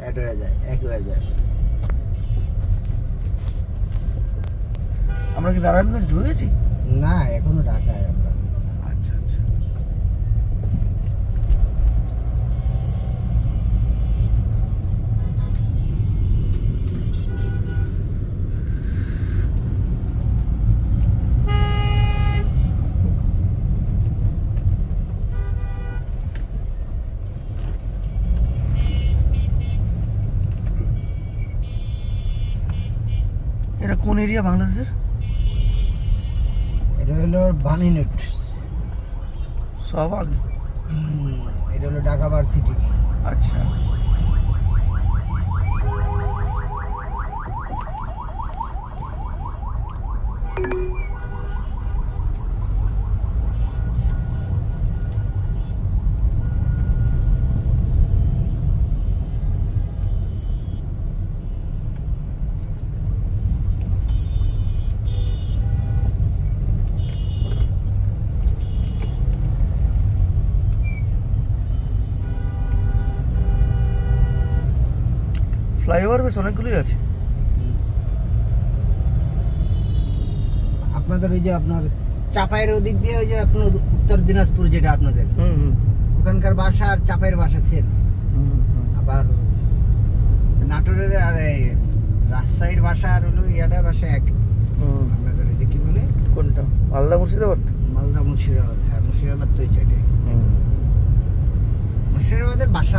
Add হয়ে যায়, এক হয়ে যায়। আমরা কি নারায়ণগঞ্জ ঢুকেছি? না, এখনো ঢাকায় আমরা। আচ্ছা আচ্ছা। এটা কোন এরিয়া বাংলাদেশের? এটা হলো বানিনুট। সবাগ। এটা হলো ঢাকা ভার্সিটি। আচ্ছা। ফ্লাইওভার বেশ অনেকগুলোই আছে। আপনাদের ওই যে আপনার চাপাইয়ের ওদিক দিয়ে ওই যে আপনার উত্তর দিনাজপুর যেটা আপনাদের, ওখানকার ভাষা আর চাপাইয়ের ভাষা সেম। আবার নাটোরের আর এই রাজশাহীর ভাষা আর হলো ইয়াটার ভাষা এক। আপনাদের ওই যে কি বলে, কোনটা? মালদা মুর্শিদাবাদ? মালদা মুর্শিদাবাদ। হ্যাঁ, মুর্শিদাবাদ তো এই সাইডে। মুর্শিদাবাদের ভাষা